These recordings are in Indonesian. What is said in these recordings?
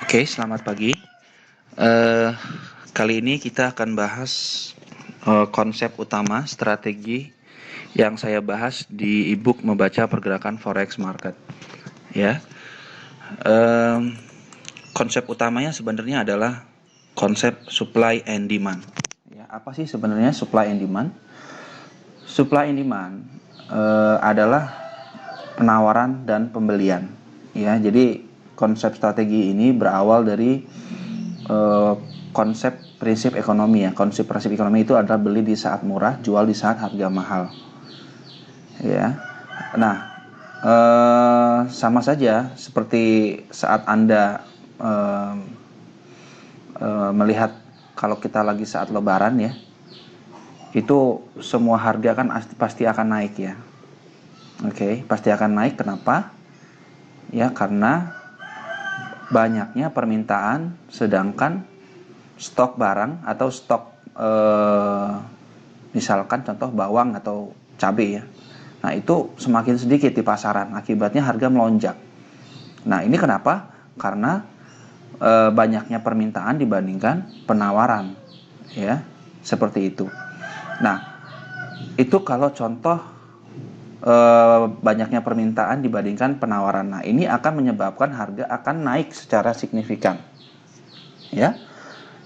Oke, selamat pagi. Eh, Kali ini kita akan bahas konsep utama strategi yang saya bahas di ebook membaca pergerakan forex market. Ya, Em, konsep utamanya sebenarnya adalah konsep supply and demand. Ya, apa sih sebenarnya supply and demand? Supply and demand adalah penawaran dan pembelian. Ya, jadi konsep strategi ini berawal dari konsep prinsip ekonomi ya. Konsep prinsip ekonomi itu adalah beli di saat murah, jual di saat harga mahal. Ya. Nah, sama saja seperti saat Anda melihat kalau kita lagi saat lebaran ya. Itu semua harga kan pasti akan naik ya. Oke, pasti akan naik. Kenapa? Ya, karena banyaknya permintaan sedangkan stok barang atau stok misalkan contoh bawang atau cabai ya. Nah, itu semakin sedikit di pasaran, akibatnya harga melonjak. Nah, ini kenapa? Karena banyaknya permintaan dibandingkan penawaran ya. Seperti itu. Nah, itu kalau contoh banyaknya permintaan dibandingkan penawaran. Nah, ini akan menyebabkan harga akan naik secara signifikan. Ya.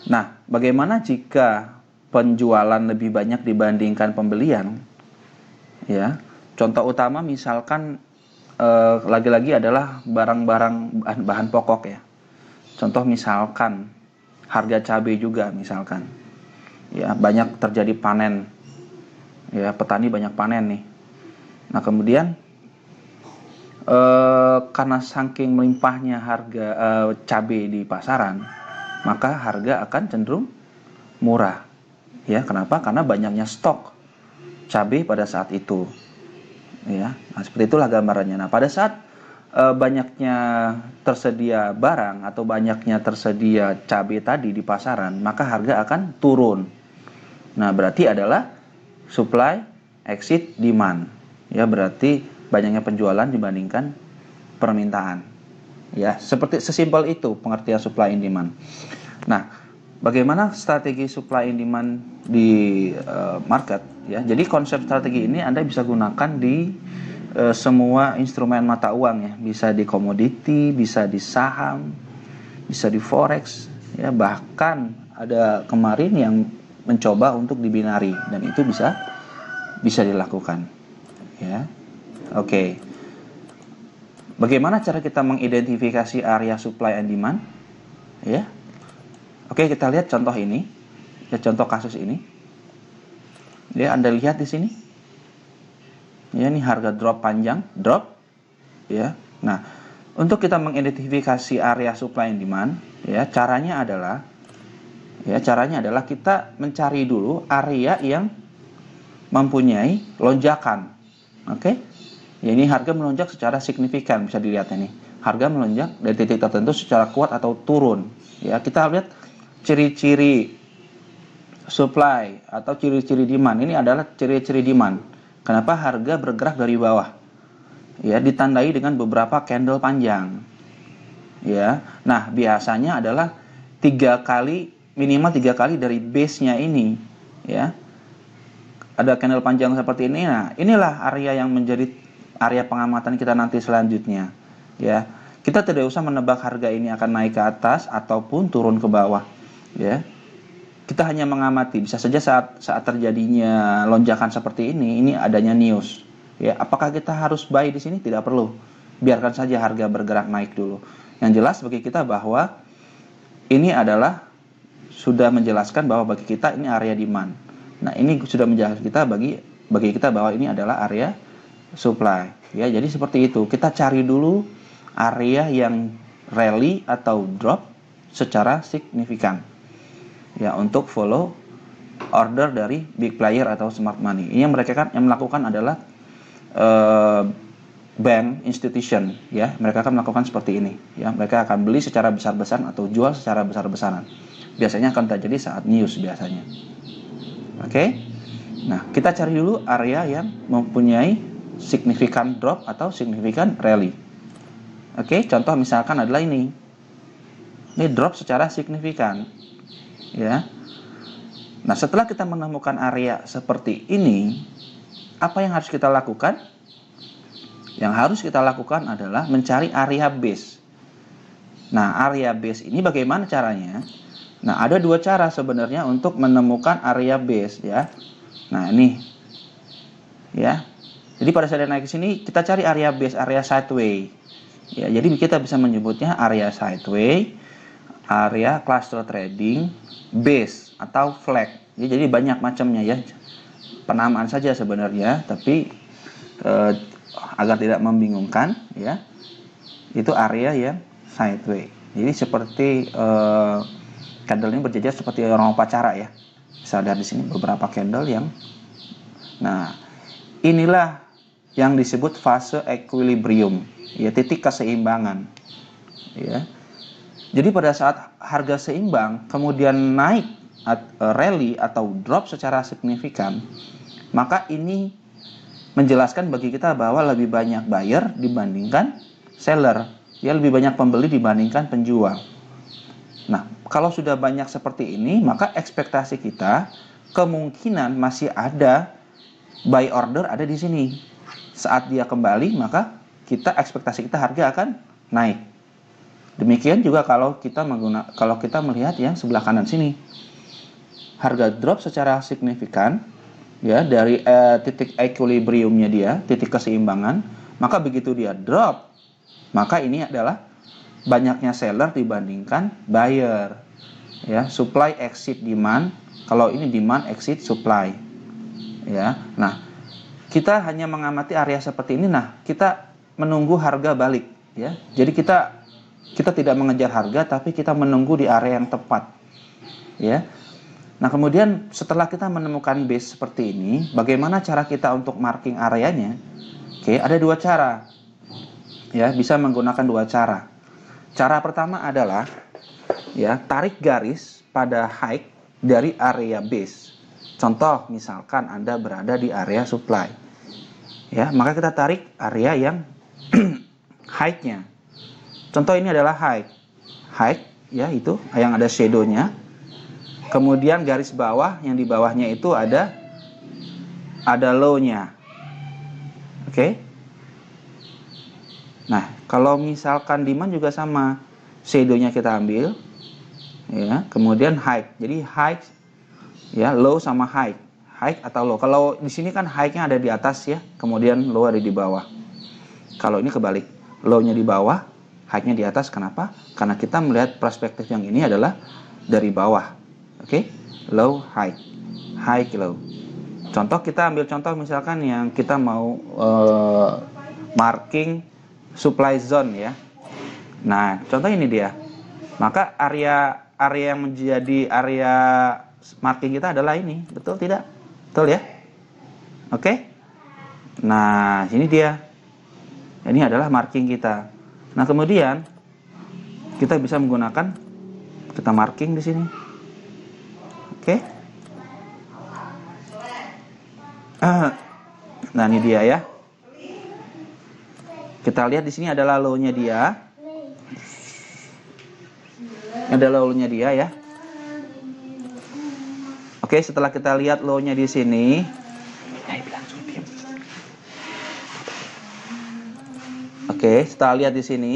Nah, bagaimana jika penjualan lebih banyak dibandingkan pembelian? Ya, contoh utama misalkan lagi-lagi adalah barang-barang bahan pokok ya. Contoh misalkan harga cabai juga misalkan. Ya, banyak terjadi panen. Ya, petani banyak panen nih. Nah, kemudian karena saking melimpahnya harga cabai di pasaran, maka harga akan cenderung murah. Ya, kenapa? Karena banyaknya stok cabai pada saat itu. Ya, nah, seperti itulah gambarannya. Nah, pada saat banyaknya tersedia barang atau banyaknya tersedia cabai tadi di pasaran, maka harga akan turun. Nah, berarti adalah supply exceed demand. Ya, berarti banyaknya penjualan dibandingkan permintaan. Ya, seperti sesimpel itu pengertian supply and demand. Nah, bagaimana strategi supply and demand di market ya. Jadi konsep strategi ini Anda bisa gunakan di semua instrumen mata uang ya. Bisa di komoditi, bisa di saham, bisa di forex ya. Bahkan ada kemarin yang mencoba untuk di binary dan itu bisa dilakukan ya. Oke. Bagaimana cara kita mengidentifikasi area supply and demand? Ya. Oke, kita lihat contoh ini. Ya, contoh kasus ini. Ya, Anda lihat di sini. Ya, ini harga drop panjang, drop. Ya. Nah, untuk kita mengidentifikasi area supply and demand, ya, caranya adalah kita mencari dulu area yang mempunyai lonjakan. Oke? Ya, ini harga melonjak secara signifikan, bisa dilihat ini. Harga melonjak dari titik tertentu secara kuat atau turun. Ya, kita lihat ciri-ciri supply atau ciri-ciri demand. Ini adalah ciri-ciri demand. Kenapa harga bergerak dari bawah? Ya, ditandai dengan beberapa candle panjang. Ya. Nah, biasanya adalah minimal 3 kali dari base-nya ini, ya. Ada candle panjang seperti ini. Nah, inilah area yang menjadi area pengamatan kita nanti selanjutnya, ya. Kita tidak usah menebak harga ini akan naik ke atas ataupun turun ke bawah, ya. Kita hanya mengamati. Bisa saja saat terjadinya lonjakan seperti ini adanya news, ya. Apakah kita harus buy di sini? Tidak perlu. Biarkan saja harga bergerak naik dulu. Yang jelas bagi kita bahwa ini adalah sudah menjelaskan bahwa bagi kita ini area demand. Nah, ini sudah menjelaskan kita bagi kita bahwa ini adalah area supply. Ya, jadi seperti itu. Kita cari dulu area yang rally atau drop secara signifikan. Ya, untuk follow order dari big player atau smart money. Ini yang melakukan adalah bank institution ya. Mereka akan melakukan seperti ini ya. Mereka akan beli secara besar-besaran atau jual secara besar-besaran. Biasanya akan terjadi saat news biasanya. Oke. Nah, kita cari dulu area yang mempunyai signifikan drop atau signifikan rally. Oke, contoh misalkan adalah ini. Ini drop secara signifikan, ya. Nah, setelah kita menemukan area seperti ini, apa yang harus kita lakukan? Yang harus kita lakukan adalah mencari area base. Nah, area base ini bagaimana caranya? Nah, ada dua cara sebenarnya untuk menemukan area base, ya. Nah, ini, ya. Jadi pada saat naik ke sini, kita cari area base, area sideway. Ya, jadi kita bisa menyebutnya area sideway, area cluster trading, base atau flag. Ya, jadi banyak macamnya ya. Penamaan saja sebenarnya, tapi agar tidak membingungkan, ya. Itu area yang sideway. Jadi seperti candle ini berjejer seperti orang upacara ya. Bisa lihat di sini beberapa candle yang, nah, inilah yang disebut fase equilibrium, ya, titik keseimbangan, ya. Jadi pada saat harga seimbang kemudian naik, rally atau drop secara signifikan, maka ini menjelaskan bagi kita bahwa lebih banyak buyer dibandingkan seller, ya, lebih banyak pembeli dibandingkan penjual. Nah, kalau sudah banyak seperti ini, maka ekspektasi kita kemungkinan masih ada buy order ada di sini. Saat dia kembali, maka ekspektasi kita harga akan naik. Demikian juga kalau kita melihat yang sebelah kanan sini, harga drop secara signifikan, ya, dari titik equilibriumnya dia, titik keseimbangan, maka begitu dia drop, maka ini adalah banyaknya seller dibandingkan buyer, ya, supply exceed demand. Kalau ini demand exceed supply, ya. Nah, kita hanya mengamati area seperti ini. Nah, kita menunggu harga balik, ya. Jadi kita tidak mengejar harga, tapi kita menunggu di area yang tepat, ya. Nah, kemudian setelah kita menemukan base seperti ini, bagaimana cara kita untuk marking areanya? Oke, ada dua cara, ya, bisa menggunakan dua cara. Cara pertama adalah, ya, tarik garis pada high dari area base. Contoh, misalkan Anda berada di area supply, ya, maka kita tarik area yang high-nya. Contoh ini adalah high, ya, itu yang ada shadow-nya. Kemudian garis bawah, yang di bawahnya itu ada low-nya. Oke. Nah, kalau misalkan demand juga sama, shadow-nya kita ambil, ya, kemudian high. Jadi high, ya, low sama high atau low. Kalau di sini kan high-nya ada di atas, ya, kemudian low ada di bawah. Kalau ini kebalik, low-nya di bawah, high-nya di atas. Kenapa? Karena kita melihat perspektif yang ini adalah dari bawah. Oke, low, high, low. Contoh, kita ambil contoh misalkan yang kita mau marking supply zone, ya. Nah, contoh ini dia. Maka area yang menjadi area marking kita adalah ini, betul tidak? Betul, ya? Oke. Nah, ini dia. Ini adalah marking kita. Nah, kemudian kita bisa menggunakan, kita marking di sini. Oke. Nah, ini dia, ya. Kita lihat di sini adalah low-nya dia. Ada low-nya dia, ya. Oke, setelah kita lihat low-nya di sini, oke, setelah lihat di sini,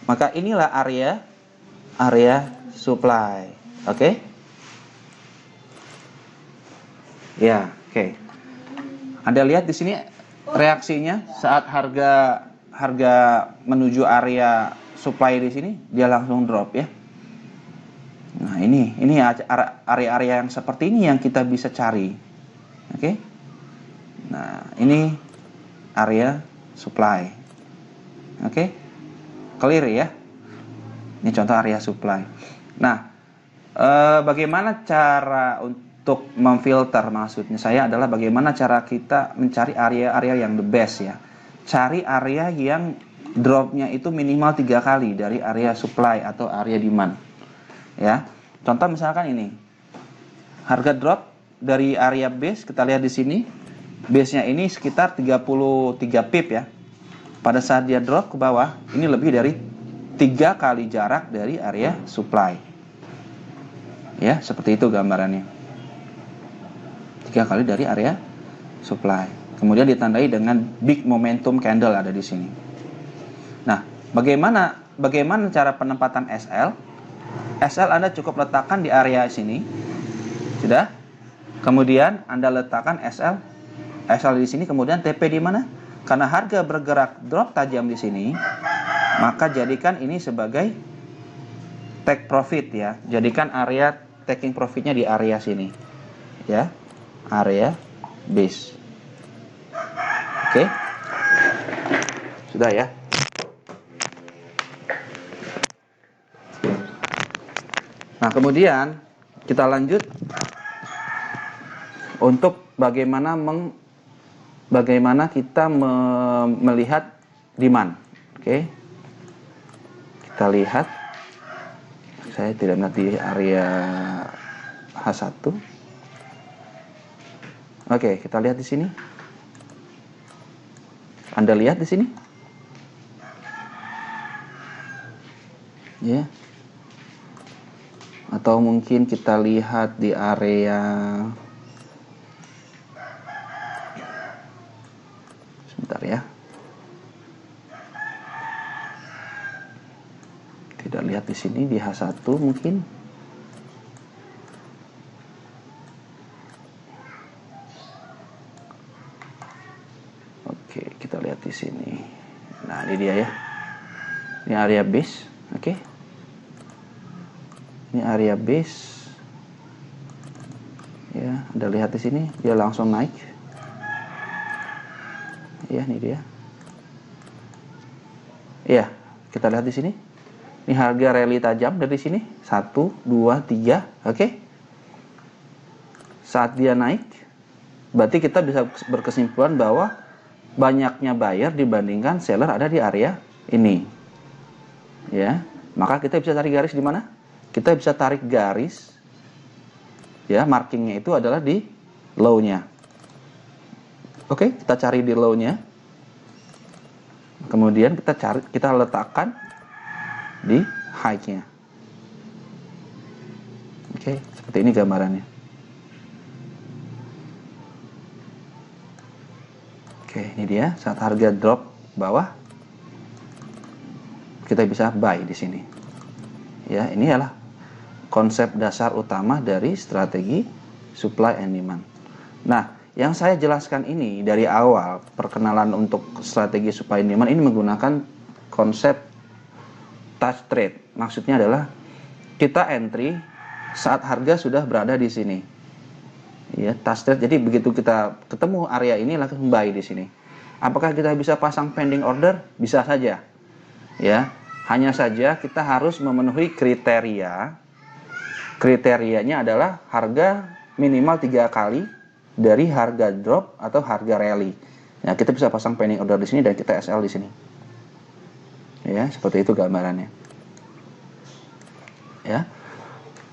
maka inilah area supply. Oke. Ya, oke. Anda lihat di sini reaksinya saat harga menuju area supply di sini, dia langsung drop, ya. Nah, ini area-area yang seperti ini yang kita bisa cari. Oke. Nah, ini area supply. Oke. Clear, ya. Ini contoh area supply. Nah, bagaimana cara untuk memfilter, maksudnya saya adalah bagaimana cara kita mencari area-area yang the best, ya. Cari area yang dropnya itu minimal 3 kali dari area supply atau area demand, ya. Contoh misalkan ini, harga drop dari area base, kita lihat di sini, base-nya ini sekitar 33 pip, ya. Pada saat dia drop ke bawah, ini lebih dari 3 kali jarak dari area supply. Ya, seperti itu gambarannya. 3 kali dari area supply. Kemudian ditandai dengan big momentum candle ada di sini. Nah, bagaimana cara penempatan SL? SL Anda cukup letakkan di area sini. Sudah? Kemudian Anda letakkan SL di sini, kemudian TP di mana? Karena harga bergerak drop tajam di sini, maka jadikan ini sebagai take profit ya. Jadikan area taking profitnya di area sini. Ya. Area base. Oke. Sudah ya. Nah, kemudian kita lanjut untuk bagaimana kita melihat demand. Oke. Kita lihat. Saya tidak melihat di area H1. Oke, kita lihat di sini. Anda lihat di sini? Ya. Atau mungkin kita lihat di area sebentar ya. Tidak lihat di sini di H1 mungkin. Oke, kita lihat di sini. Nah, ini dia ya. Ini area base, oke. Ini area base. Ya, Anda lihat di sini, dia langsung naik. Ya, ini dia. Iya, kita lihat di sini. Ini harga rally tajam dari sini. 1, 2, 3, oke. Saat dia naik, berarti kita bisa berkesimpulan bahwa banyaknya buyer dibandingkan seller ada di area ini. Ya, maka kita bisa tarik garis di mana? Kita bisa tarik garis, ya, markingnya itu adalah di low-nya. Oke, kita cari di low-nya. Kemudian kita letakkan di high-nya. Oke, seperti ini gambarannya. Oke, ini dia saat harga drop bawah, kita bisa buy di sini. Ya, ini adalah konsep dasar utama dari strategi supply and demand. Nah, yang saya jelaskan ini dari awal perkenalan untuk strategi supply and demand ini menggunakan konsep touch trade. Maksudnya adalah kita entry saat harga sudah berada di sini. Ya, touch trade. Jadi begitu kita ketemu area ini langsung buy di sini. Apakah kita bisa pasang pending order? Bisa saja. Ya, hanya saja kita harus memenuhi kriterianya adalah harga minimal 3 kali dari harga drop atau harga rally. Nah, kita bisa pasang pending order di sini dan kita SL di sini. Ya, seperti itu gambarannya. Ya.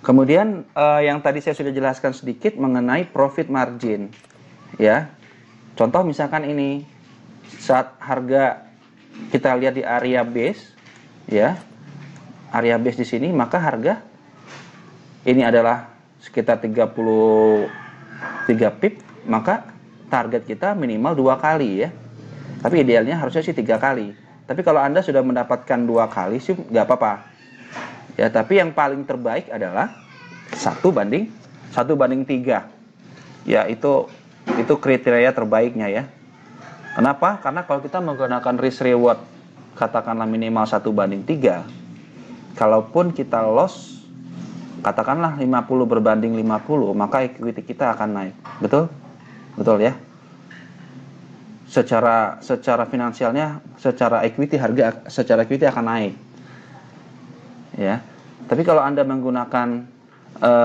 Kemudian yang tadi saya sudah jelaskan sedikit mengenai profit margin. Ya. Contoh misalkan ini saat harga kita lihat di area base, ya. Area base di sini, maka harga ini adalah sekitar 33 pip, maka target kita minimal 2 kali ya. Tapi idealnya harusnya sih 3 kali. Tapi kalau Anda sudah mendapatkan 2 kali sih nggak apa-apa. Ya, tapi yang paling terbaik adalah 1:3. Ya, itu kriteria terbaiknya ya. Kenapa? Karena kalau kita menggunakan risk reward katakanlah minimal 1:3, kalaupun kita loss katakanlah 50/50, maka equity kita akan naik. Betul? Betul ya? Secara finansialnya, secara equity akan naik. Ya. Tapi kalau Anda menggunakan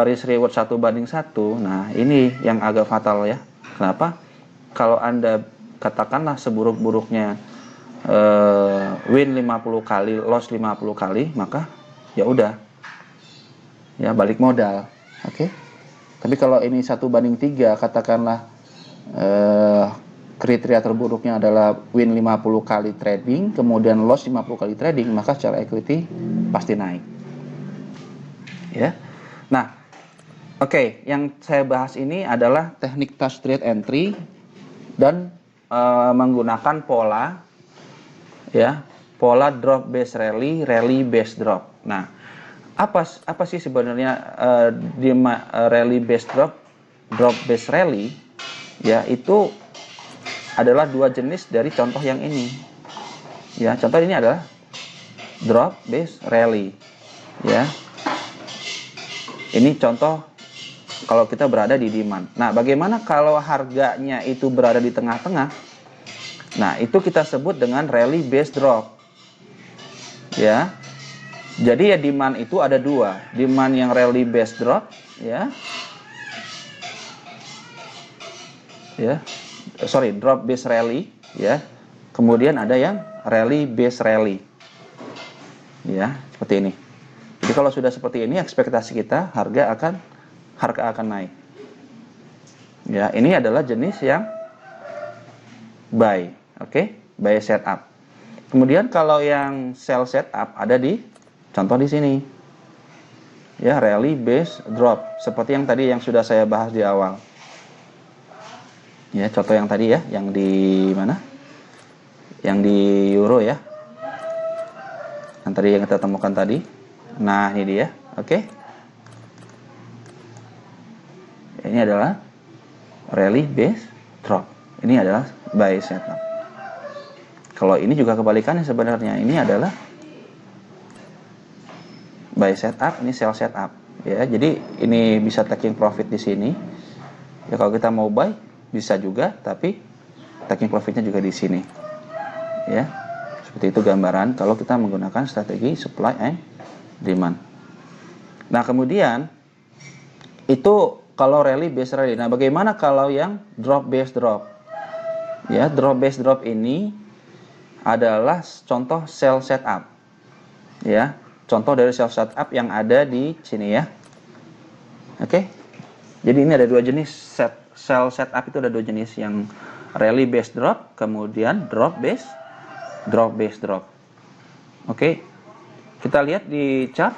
risk reward 1:1, nah ini yang agak fatal ya. Kenapa? Kalau Anda katakanlah seburuk-buruknya win 50 kali, loss 50 kali, maka ya udah. Ya, balik modal. Oke. Tapi kalau ini 1:3, katakanlah kriteria terburuknya adalah win 50 kali trading, kemudian loss 50 kali trading, maka secara equity pasti naik. Ya. Nah, oke, yang saya bahas ini adalah teknik touch trade entry dan menggunakan pola, ya, pola drop base rally, rally base drop. Nah, apa sih sebenarnya rally base drop base rally? Ya, itu adalah dua jenis dari contoh yang ini. Ya, contoh ini adalah drop base rally. Ya, ini contoh kalau kita berada di demand. Nah, bagaimana kalau harganya itu berada di tengah-tengah? Nah, itu kita sebut dengan rally base drop. Ya. Jadi ya demand itu ada dua. Demand yang rally base drop, ya. Ya. Sorry, drop base rally, ya. Kemudian ada yang rally base rally. Ya, seperti ini. Jadi kalau sudah seperti ini, ekspektasi kita harga akan naik. Ya, ini adalah jenis yang buy, oke? Buy setup. Kemudian kalau yang sell setup ada di contoh di sini. Ya, rally base drop, seperti yang tadi yang sudah saya bahas di awal. Ya, contoh yang tadi ya, yang di mana? Yang di euro ya. Yang tadi yang kita temukan tadi. Nah, ini dia. Oke. Ini adalah rally base drop. Ini adalah buy setup. Kalau ini juga kebalikannya sebenarnya. Ini adalah buy setup, ini sell setup. Ya, jadi ini bisa taking profit di sini. Ya, kalau kita mau buy bisa juga, tapi taking profitnya juga di sini. Ya, seperti itu gambaran kalau kita menggunakan strategi supply and demand. Nah, kemudian itu kalau rally base rally. Nah, bagaimana kalau yang drop base drop? Ya, drop base drop ini adalah contoh sell setup. Ya, contoh dari sell setup yang ada di sini ya. Oke. Jadi ini ada dua jenis sell setup, itu ada dua jenis, yang rally base drop, kemudian drop base drop. Oke. Kita lihat di chart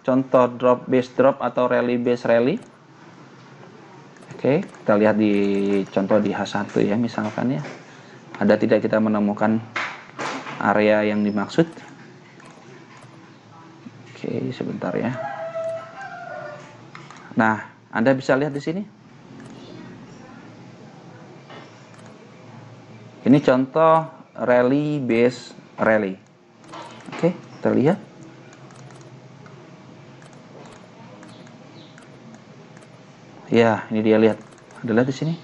contoh drop base drop atau rally base rally. Oke, kita lihat di contoh di H1 ya, misalkan ya. Ada tidak kita menemukan area yang dimaksud? Oke, sebentar ya. Nah, Anda bisa lihat di sini. Ini contoh rally base rally. Oke, kita lihat. Ya, ini dia, lihat. Ada lihat di sini.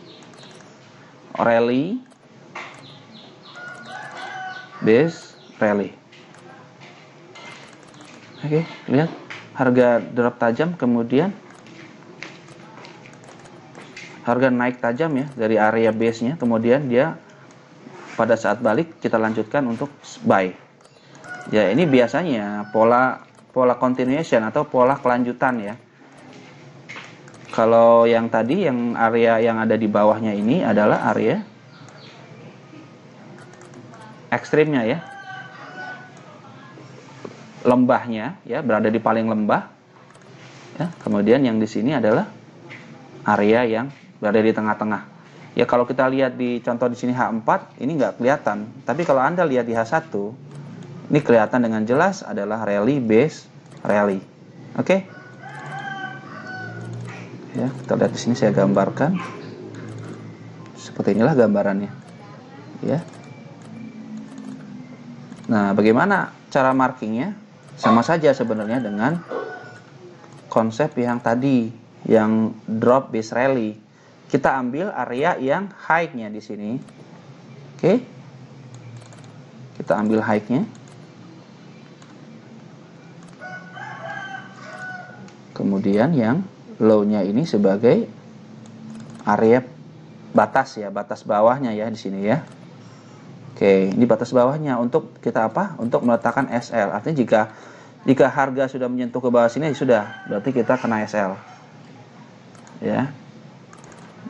Rally base rally. Oke, lihat. Harga drop tajam, kemudian harga naik tajam ya dari area base-nya, kemudian dia pada saat balik kita lanjutkan untuk buy. Ya, ini biasanya pola continuation atau pola kelanjutan ya. Kalau yang tadi, yang area yang ada di bawahnya ini adalah area ekstrimnya ya, lembahnya ya, berada di paling lembah ya. Kemudian yang di sini adalah area yang berada di tengah-tengah ya. Kalau kita lihat di contoh di sini H4 ini nggak kelihatan, tapi kalau Anda lihat di H1 ini kelihatan dengan jelas adalah rally base rally. Oke. Ya, kita lihat di sini saya gambarkan. Seperti inilah gambarannya. Ya. Nah, bagaimana cara markingnya? Sama saja sebenarnya dengan konsep yang tadi, yang drop base rally. Kita ambil area yang high-nya di sini. Oke. Kita ambil high-nya. Kemudian yang low-nya ini sebagai area batas ya, batas bawahnya ya di sini ya. Oke, ini batas bawahnya untuk kita apa? Untuk meletakkan SL. Artinya jika harga sudah menyentuh ke bawah sini sudah, berarti kita kena SL. Ya.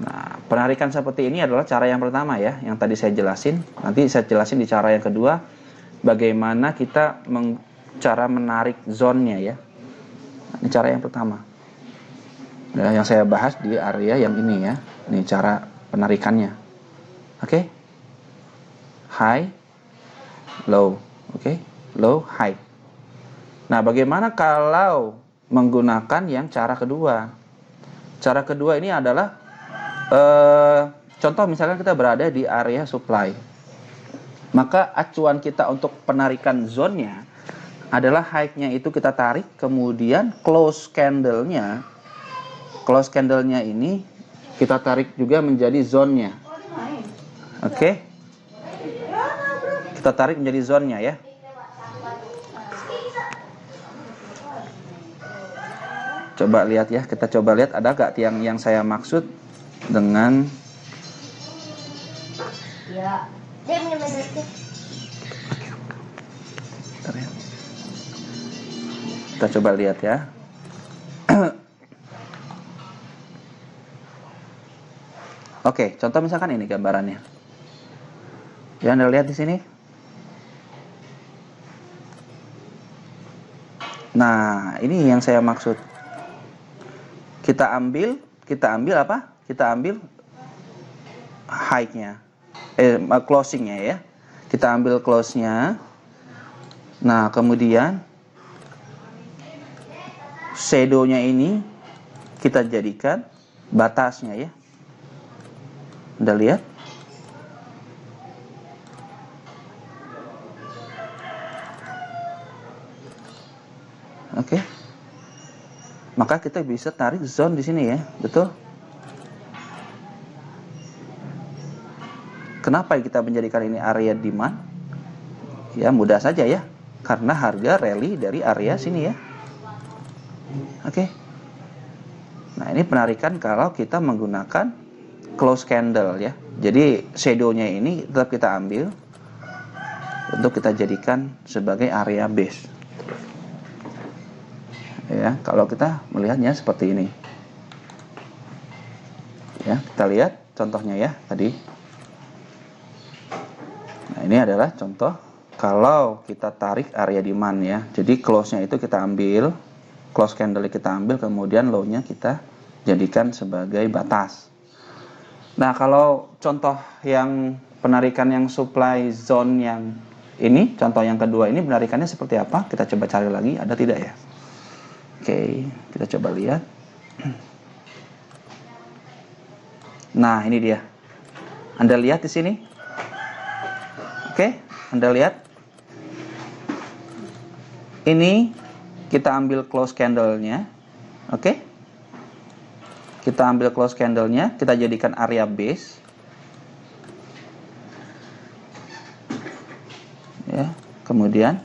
Nah, Penarikan seperti ini adalah cara yang pertama ya, yang tadi saya jelasin. Nanti saya jelasin di cara yang kedua, bagaimana kita cara menarik zone-nya ya. Ini cara yang pertama. Nah, yang saya bahas di area yang ini ya. Ini cara penarikannya. Oke? High, low. Oke? Low, high. Nah, bagaimana kalau menggunakan yang cara kedua? Cara kedua ini adalah contoh misalkan kita berada di area supply, maka acuan kita untuk penarikan zone-nya adalah high-nya itu kita tarik, kemudian close candle-nya ini kita tarik juga menjadi zone-nya. Oke? Kita tarik menjadi zone-nya ya. Coba lihat ya, kita coba lihat ada gak tiang yang saya maksud dengan ya. Dia punya medalnya. Kita coba lihat ya. Oke, contoh misalkan ini gambarannya. Ya, Anda lihat di sini. Nah, ini yang saya maksud. Kita ambil apa? Kita ambil high-nya, closing-nya ya. Kita ambil close-nya. Nah, kemudian shadow-nya ini kita jadikan batasnya ya. Anda lihat? Oke. Maka kita bisa tarik zone di sini ya, betul? Kenapa kita menjadikan ini area demand? Ya mudah saja ya, karena harga rally dari area sini ya. Oke. Nah ini penarikan kalau kita menggunakan close candle ya. Jadi shadow-nya ini tetap kita ambil untuk kita jadikan sebagai area base. Ya, kalau kita melihatnya seperti ini. Ya, kita lihat contohnya ya tadi. Nah, ini adalah contoh kalau kita tarik area demand ya. Jadi close-nya itu kita ambil, close candle kita ambil, kemudian low-nya kita jadikan sebagai batas. Nah, kalau contoh yang penarikan yang supply zone yang ini, contoh yang kedua ini penarikannya seperti apa? Kita coba cari lagi, ada tidak ya? Oke, kita coba lihat. Nah, ini dia. Anda lihat di sini? Oke, Anda lihat. Ini kita ambil close candle-nya. Oke. Kita ambil close candle-nya, kita jadikan area base. Ya, kemudian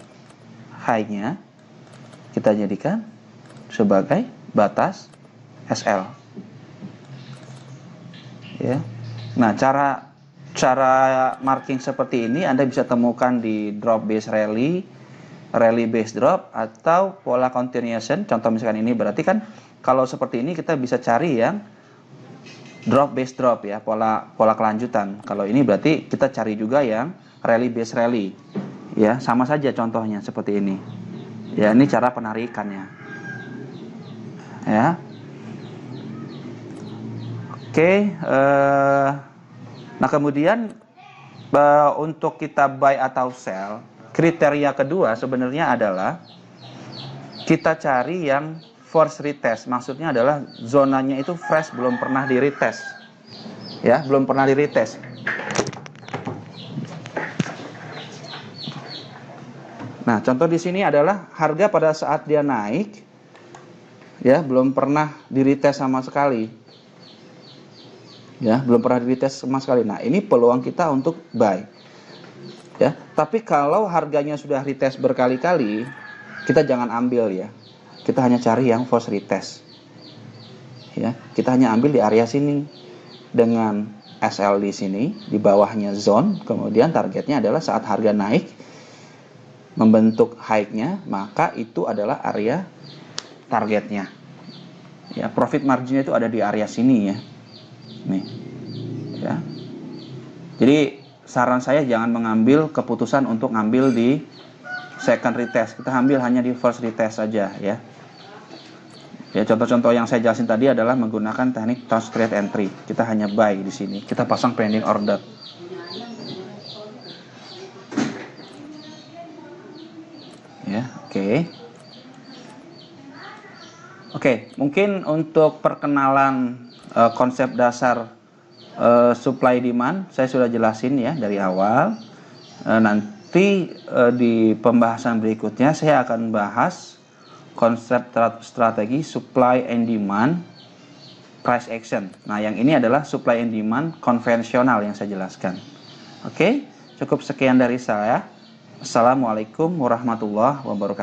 high-nya kita jadikan sebagai batas SL. Ya. Nah, cara marking seperti ini Anda bisa temukan di drop base rally base drop atau pola continuation. Contoh misalkan ini berarti kan kalau seperti ini kita bisa cari yang drop base drop ya, pola kelanjutan. Kalau ini berarti kita cari juga yang rally base rally. Ya, sama saja contohnya seperti ini. Ya, ini cara penarikannya. Ya, oke. Nah kemudian untuk kita buy atau sell, kriteria kedua sebenarnya adalah kita cari yang force retest. Maksudnya adalah zonanya itu fresh, belum pernah di retest. Ya, belum pernah di retest. Nah, contoh di sini adalah harga pada saat dia naik. Ya, belum pernah di-retest sama sekali. Ya, belum pernah di-retest sama sekali. Nah, ini peluang kita untuk buy. Ya, tapi kalau harganya sudah retest berkali-kali, kita jangan ambil ya. Kita hanya cari yang force retest. Ya, kita hanya ambil di area sini dengan SL di sini, di bawahnya zone, kemudian targetnya adalah saat harga naik membentuk high-nya, maka itu adalah area targetnya. Ya, profit marginnya itu ada di area sini ya. Nih. Jadi saran saya jangan mengambil keputusan untuk ngambil di second retest. Kita ambil hanya di first retest saja ya. Ya, contoh-contoh yang saya jelasin tadi adalah menggunakan teknik touch trade entry. Kita hanya buy di sini. Kita pasang pending order. Ya, oke. Oke, mungkin untuk perkenalan konsep dasar supply demand saya sudah jelasin ya dari awal. Nanti di pembahasan berikutnya saya akan bahas konsep strategi supply and demand price action. Nah, yang ini adalah supply and demand konvensional yang saya jelaskan. Oke, cukup sekian dari saya. Assalamualaikum warahmatullahi wabarakatuh.